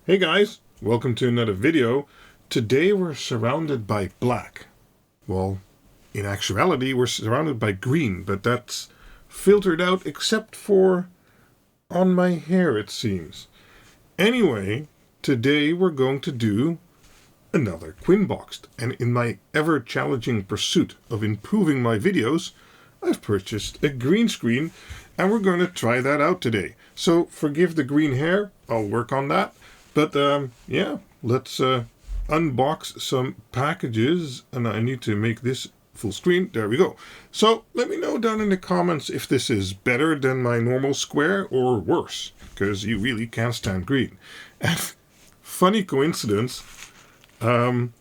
Hey guys, welcome to another video. Today we're surrounded by black. Well, in actuality we're surrounded by green, but that's filtered out except for on my hair, it seems. Anyway, today we're going to do another QuinBoxed, and in my ever-challenging pursuit of improving my videos, I've purchased a green screen, and we're going to try that out today. So forgive the green hair, I'll work on that. But yeah, let's unbox some packages, and I need to make this full screen. There we go. So let me know down in the comments if this is better than my normal square or worse, because you really can't stand green. And funny coincidence, oh,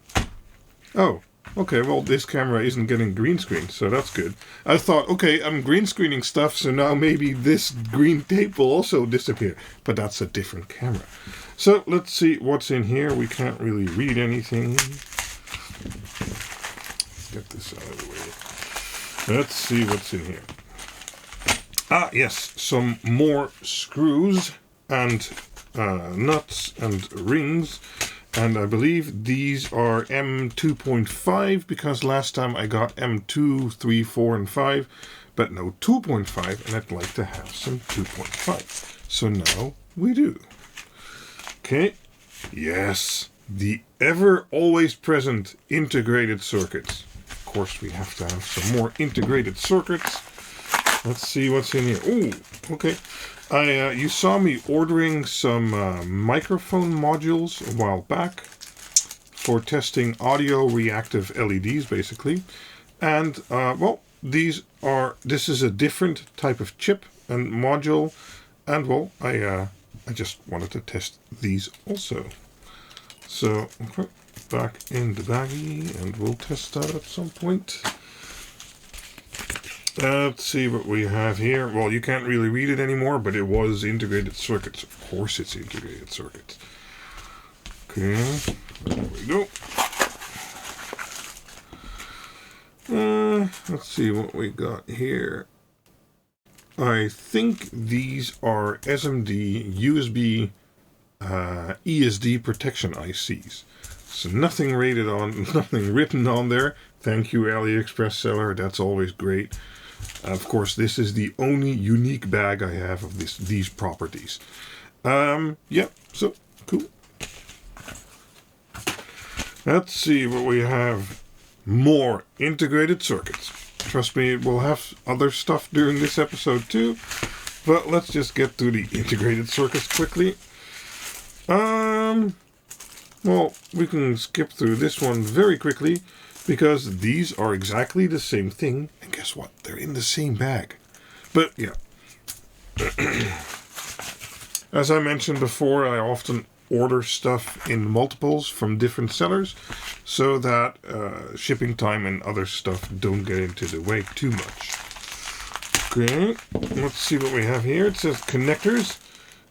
okay, well this camera isn't getting green screen, so that's good. I thought, okay, I'm green screening stuff, so now maybe this green tape will also disappear, but that's a different camera. So let's see what's in here. We can't really read anything. Let's get this out of the way. Let's see what's in here. Ah, yes, some more screws and nuts and rings. And I believe these are M2.5 because last time I got M2, 3, 4, and 5, but no 2.5, and I'd like to have some 2.5. So now we do. Okay, yes, the ever always present integrated circuits. Of course, we have to have some more integrated circuits. Let's see what's in here. Oh, okay. You saw me ordering some microphone modules a while back for testing audio reactive LEDs, basically. And, well, this is a different type of chip and module. And, well, I just wanted to test these also. So, okay, back in the baggie, and we'll test that at some point. Let's see what we have here. Well, you can't really read it anymore, but it was integrated circuits. Of course it's integrated circuits. Okay, there we go. Let's see what we got here. I think these are SMD USB ESD Protection ICs. So nothing rated on, nothing written on there. Thank you, Aliexpress seller. That's always great. Of course, this is the only unique bag I have of these properties. Yeah, so cool. Let's see what we have. More integrated circuits. Trust me, we'll have other stuff during this episode too. But let's just get through the integrated circuits quickly. Well, we can skip through this one very quickly because these are exactly the same thing. And guess what? They're in the same bag. But yeah. As I mentioned before, I often order stuff in multiples from different sellers so that shipping time and other stuff don't get into the way too much. Okay, let's see what we have here. It says connectors,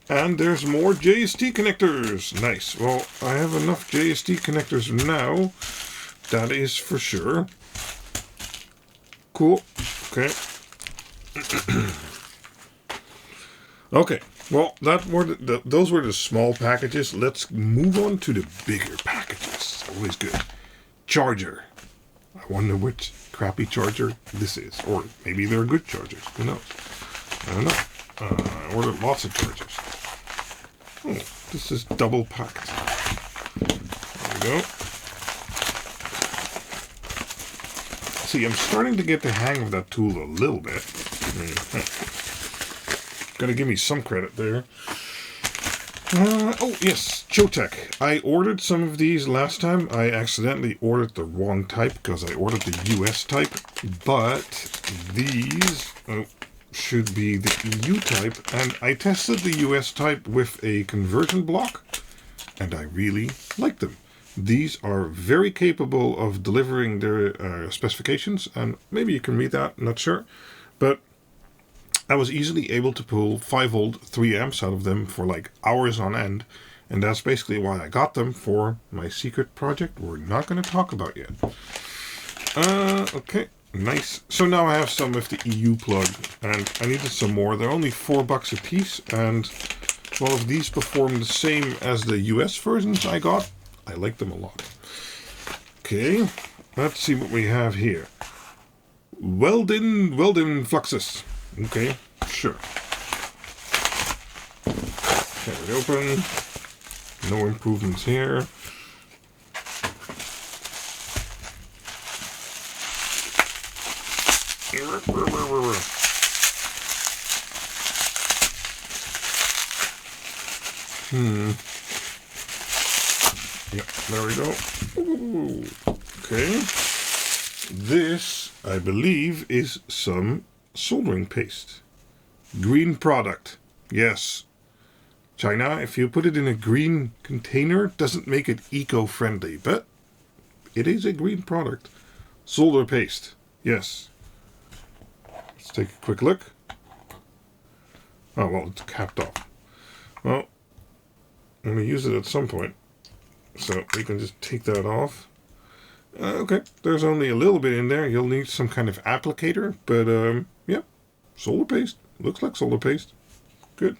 and there's more JST connectors. Nice. Well, I have enough JST connectors now. That is for sure. Cool. Okay. Okay. Well, those were the small packages. Let's move on to the bigger packages. Always good. Charger. I wonder which crappy charger this is. Or maybe they're good chargers. Who knows? I don't know. I ordered lots of chargers. Oh, this is double packed. There we go. See, I'm starting to get the hang of that tool a little bit. Gotta give me some credit there. Oh, yes, Choetech. I ordered some of these last time. I accidentally ordered the wrong type because I ordered the US type. But these should be the EU type. And I tested the US type with a conversion block. And I really like them. These are very capable of delivering their specifications. And maybe you can read that, I'm not sure. But I was easily able to pull 5 volt 3 amps out of them for like hours on end, and that's basically why I got them for my secret project we're not going to talk about yet. Okay, nice. So now I have some with the EU plug, and I needed some more. They're only $4 a piece, and Well, if these perform the same as the US versions I got, I like them a lot. Okay, let's see what we have here. Welding fluxes. Okay, sure. Tear it open. No improvements here. Yep, there we go. Ooh. Okay. This, I believe, is some soldering paste. Green product. Yes. China, if you put it in a green container, doesn't make it eco-friendly, but it is a green product. Solder paste. Yes. Let's take a quick look. Oh, well, it's capped off. Well, I'm going to use it at some point, so we can just take that off. Okay, there's only a little bit in there. You'll need some kind of applicator, but yeah, solder paste. Looks like solder paste. Good.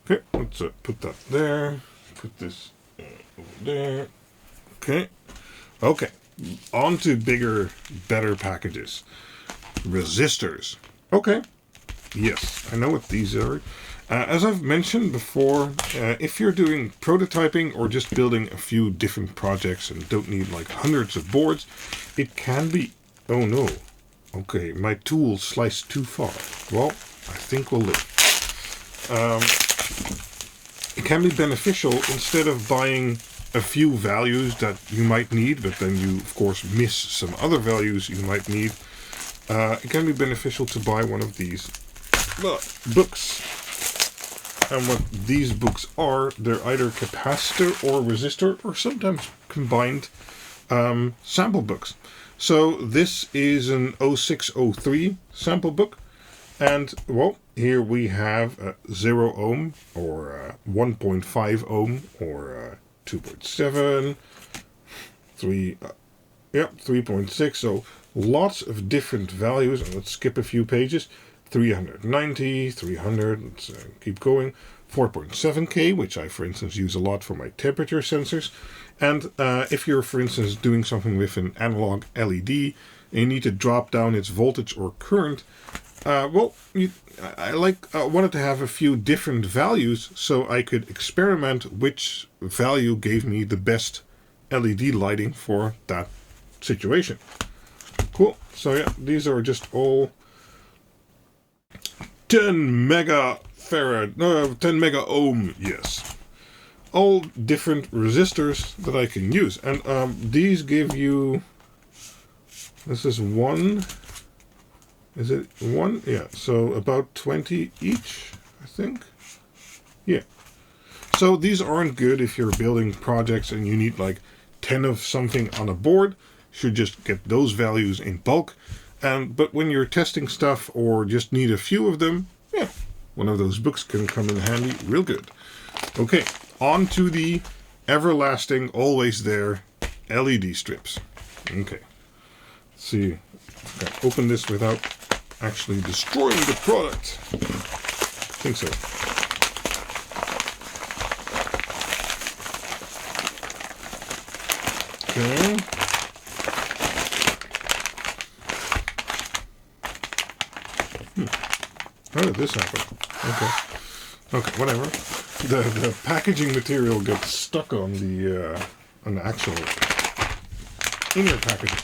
Okay, let's put that there. Put this over there. Okay. Okay, on to bigger, better packages. Resistors. Okay. Yes, I know what these are. As I've mentioned before, if you're doing prototyping or just building a few different projects and don't need like hundreds of boards, it can be... Oh no. Okay, my tool sliced too far. Well, I think we'll live. It can be beneficial, instead of buying a few values that you might need, but then you, of course, miss some other values you might need. It can be beneficial to buy one of these books. And what these books are, they're either capacitor or resistor, or sometimes combined sample books. So this is an 0603 sample book. And, well, here we have 0 ohm, or 1.5 ohm, or 2.7, 3.6. So lots of different values. And let's skip a few pages. 390, 300, let's keep going. 4.7K, which I, for instance, use a lot for my temperature sensors. And if you're, for instance, doing something with an analog LED, and you need to drop down its voltage or current, I wanted to have a few different values so I could experiment which value gave me the best LED lighting for that situation. Cool. So yeah, these are just all 10 mega ohm, yes. All different resistors that I can use. And these give you... This is one... Is it one? Yeah, so about 20 each, I think. Yeah. So these aren't good if you're building projects and you need like 10 of something on a board. You should just get those values in bulk. But when you're testing stuff or just need a few of them, yeah, one of those books can come in handy real good. Okay, on to the everlasting, always there LED strips. Okay, let's see. I can open this without actually destroying the product. I think so. Okay. How did this happen? Okay, whatever. The packaging material gets stuck on the actual inner packaging.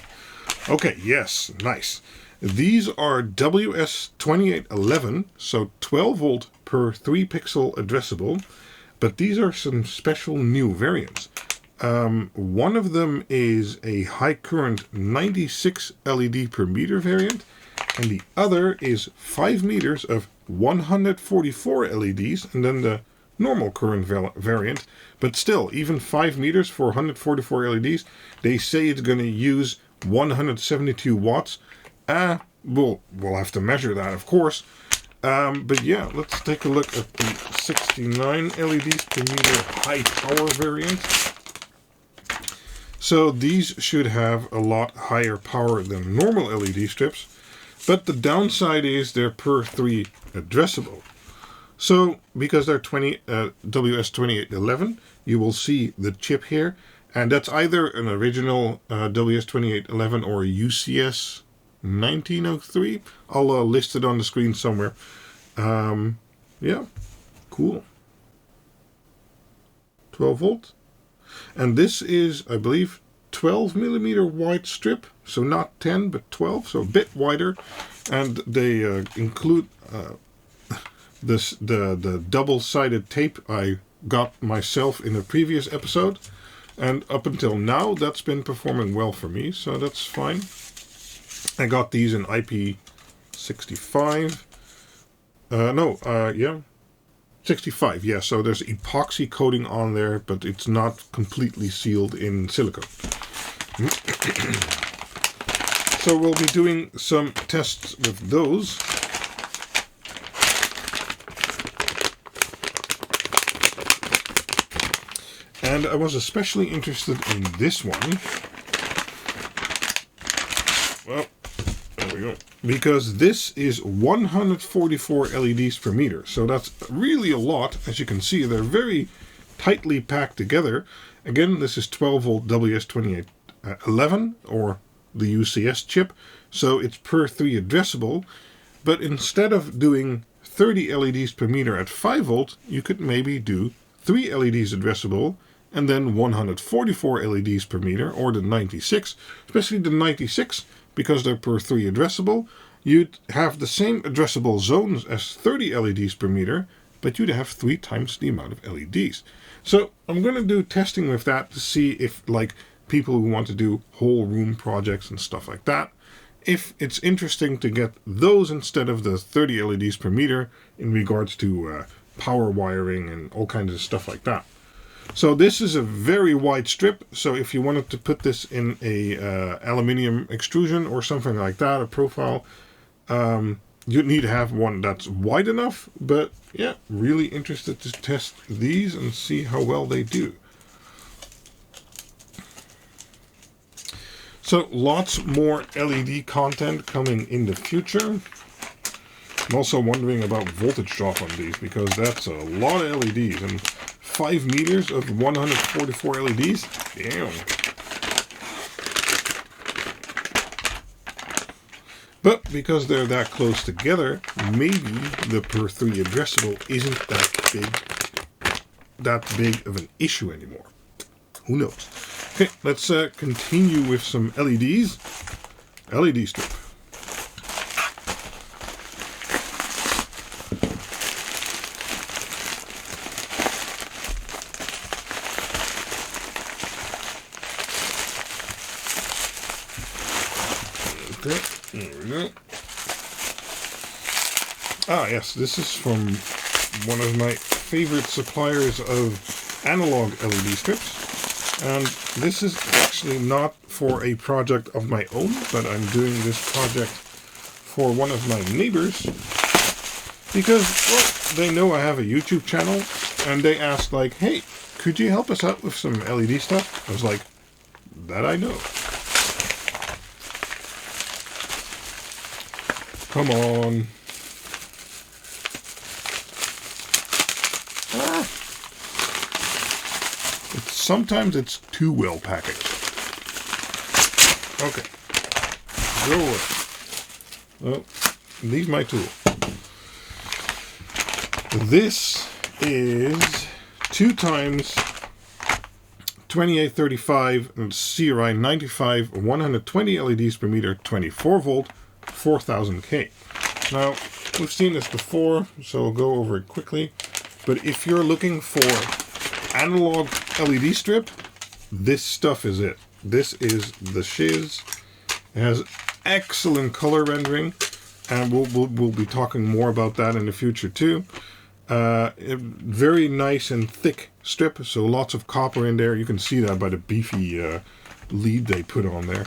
Okay, yes, nice. These are WS2811, so 12 volt per 3 pixel addressable, but these are some special new variants. One of them is a high current 96 LED per meter variant, and the other is 5 meters of 144 LEDs, and then the normal current variant. But still, even 5 meters for 144 LEDs, they say it's going to use 172 watts. We'll have to measure that, of course. But yeah, let's take a look at the 69 LEDs per meter high power variant. So these should have a lot higher power than normal LED strips. But the downside is they're per 3 addressable. So, because they're WS2811, you will see the chip here. And that's either an original WS2811 or a UCS 1903. I'll list it on the screen somewhere. Yeah, cool. 12 volt. And this is, I believe, 12 millimeter wide strip. So not 10, but 12, so a bit wider. And they include the double-sided tape I got myself in a previous episode. And up until now, that's been performing well for me, so that's fine. I got these in IP65. Yeah. 65, yeah, so there's epoxy coating on there, but it's not completely sealed in silicone. So we'll be doing some tests with those. And I was especially interested in this one. Well, there we go. Because this is 144 LEDs per meter. So that's really a lot. As you can see, they're very tightly packed together. Again, this is 12 volt WS2811 or the UCS chip. So it's per 3 addressable. But instead of doing 30 LEDs per meter at 5 volt, you could maybe do 3 LEDs addressable and then 144 LEDs per meter, or the 96. Especially the 96, because they're per 3 addressable, you'd have the same addressable zones as 30 LEDs per meter, but you'd have 3 times the amount of LEDs. So I'm going to do testing with that to see if, like, people who want to do whole room projects and stuff like that, if it's interesting to get those instead of the 30 LEDs per meter in regards to power wiring and all kinds of stuff like that. So this is a very wide strip, so if you wanted to put this in a aluminium extrusion or something like that, a profile, you'd need to have one that's wide enough. But yeah, really interested to test these and see how well they do. So lots more LED content coming in the future. I'm also wondering about voltage drop on these, because that's a lot of LEDs, and 5 meters of 144 LEDs? Damn. But because they're that close together, maybe the per 3 addressable isn't that big of an issue anymore. Who knows? Okay, let's continue with some LEDs. LED strip. Okay, there we go. Ah, yes, this is from one of my favorite suppliers of analog LED strips. And this is actually not for a project of my own, but I'm doing this project for one of my neighbors. Because, well, they know I have a YouTube channel, and they asked, like, hey, could you help us out with some LED stuff? I was like, that I know. Come on. Ah. Sometimes it's too well packaged. Okay. Go away. Well, leave my tool. This is 2 times 2835 and CRI 95 120 LEDs per meter, 24 volt, 4000K. Now, we've seen this before, so I'll go over it quickly. But if you're looking for analog LED strip, this stuff is it. This is the shiz. It has excellent color rendering, and we'll be talking more about that in the future too. Very nice and thick strip, so lots of copper in there. You can see that by the beefy lead they put on there.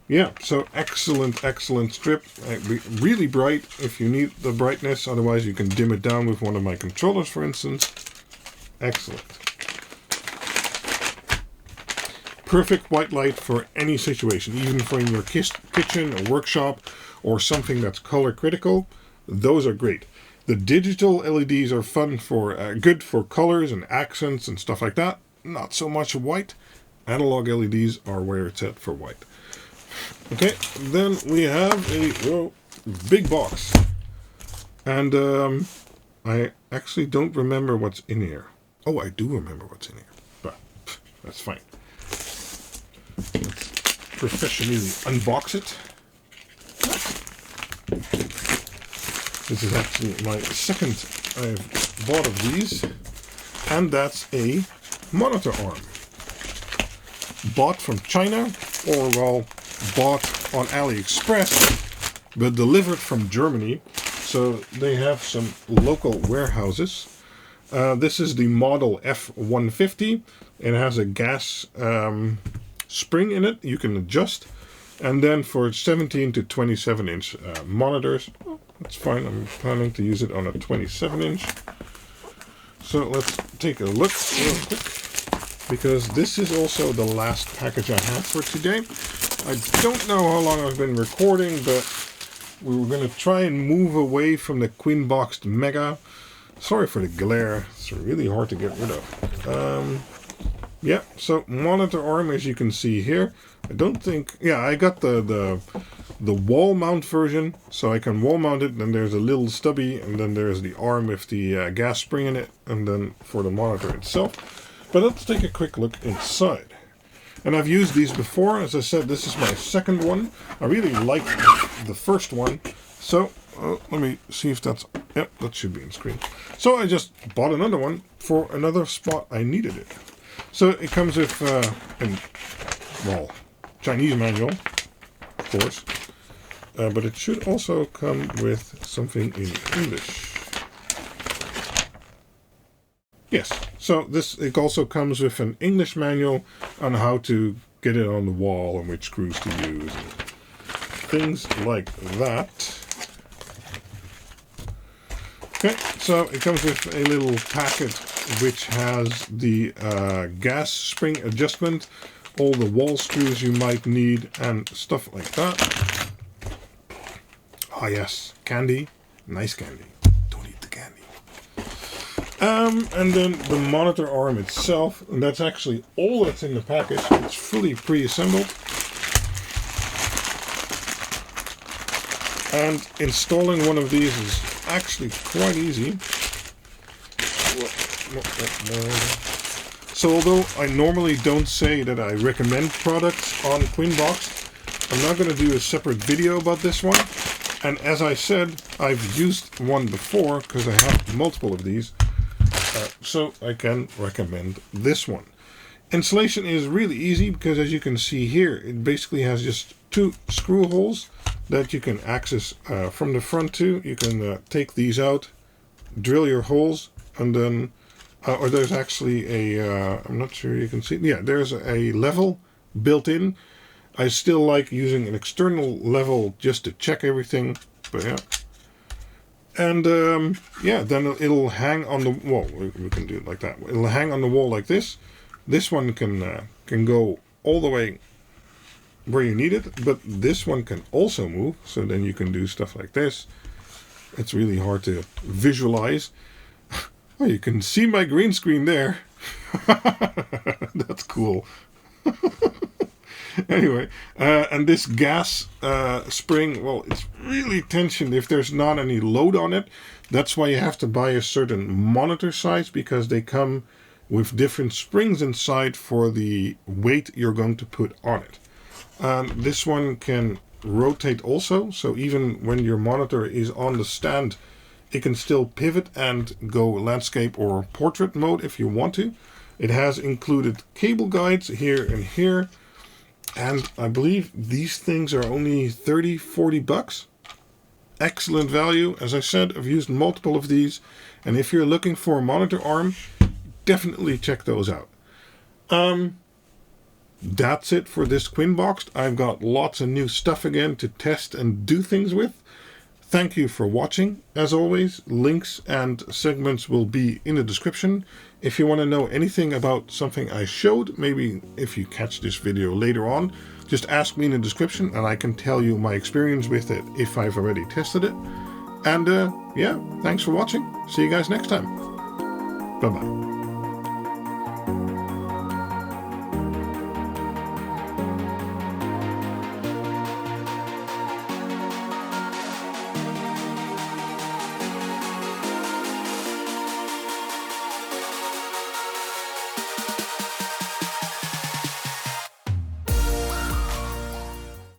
Yeah, so excellent strip. Really bright if you need the brightness. Otherwise, you can dim it down with one of my controllers, for instance. Excellent. perfect white light for any situation, even for in your kitchen or workshop or something that's color critical. Those are great. The digital LEDs are fun for good for colors and accents and stuff like that. Not so much white. Analog LEDs are where it's at for white. Okay, then we have a big box. And I actually don't remember what's in here. Oh, I do remember what's in here. But that's fine. Let's professionally unbox it. This is actually my second I've bought of these. And that's a monitor arm. Bought from China, or well, bought on Aliexpress, but delivered from Germany. So they have some local warehouses. This is the model F150. It has a gas spring in it you can adjust. And then for 17 to 27 inch monitors, that's fine. I'm planning to use it on a 27 inch. So let's take a look real quick, because this is also the last package I have for today. I don't know how long I've been recording, but we were going to try and move away from the QuinBoxed Mega. Sorry for the glare. It's really hard to get rid of. Yeah, so monitor arm, as you can see here. I don't think... Yeah, I got the wall mount version, so I can wall mount it. Then there's a little stubby, and then there's the arm with the gas spring in it, and then for the monitor itself. But let's take a quick look inside. And I've used these before. As I said, this is my second one. I really liked the first one. So, let me see if that's... Yep, that should be on screen. So I just bought another one for another spot I needed it. So it comes with Chinese manual, of course. But it should also come with something in English. Yes, so it also comes with an English manual on how to get it on the wall and which screws to use. And things like that. Okay, so it comes with a little packet which has the gas spring adjustment, all the wall screws you might need, and stuff like that. Ah yes, candy. Nice candy. Don't eat the candy. And then the monitor arm itself, and that's actually all that's in the package. It's fully pre-assembled. And installing one of these is actually quite easy. So although I normally don't say that I recommend products on QuinBoxed, I'm not going to do a separate video about this one. And as I said, I've used one before because I have multiple of these. So I can recommend this one. Installation is really easy because, as you can see here, it basically has just two screw holes that you can access from the front too. You can take these out, drill your holes, and then or there's actually a I'm not sure you can see. Yeah, there's a level built in. I still like using an external level just to check everything, but yeah. And yeah, then it'll hang on the wall. We can do it like that. It'll hang on the wall like this. This one can go all the way where you need it, but this one can also move. So then you can do stuff like this. It's really hard to visualize. Oh, you can see my green screen there. That's cool. Anyway, and this gas spring, well, it's really tensioned if there's not any load on it. That's why you have to buy a certain monitor size, because they come with different springs inside for the weight you're going to put on it. This one can rotate also, so even when your monitor is on the stand, it can still pivot and go landscape or portrait mode if you want to. It has included cable guides here and here. And I believe these things are only 30-40 bucks. Excellent value. As I said, I've used multiple of these. And if you're looking for a monitor arm, definitely check those out. That's it for this QuinBoxed. I've got lots of new stuff again to test and do things with. Thank you for watching. As always, links and segments will be in the description. If you want to know anything about something I showed, maybe if you catch this video later on, just ask me in the description and I can tell you my experience with it if I've already tested it. And yeah, thanks for watching. See you guys next time. Bye-bye.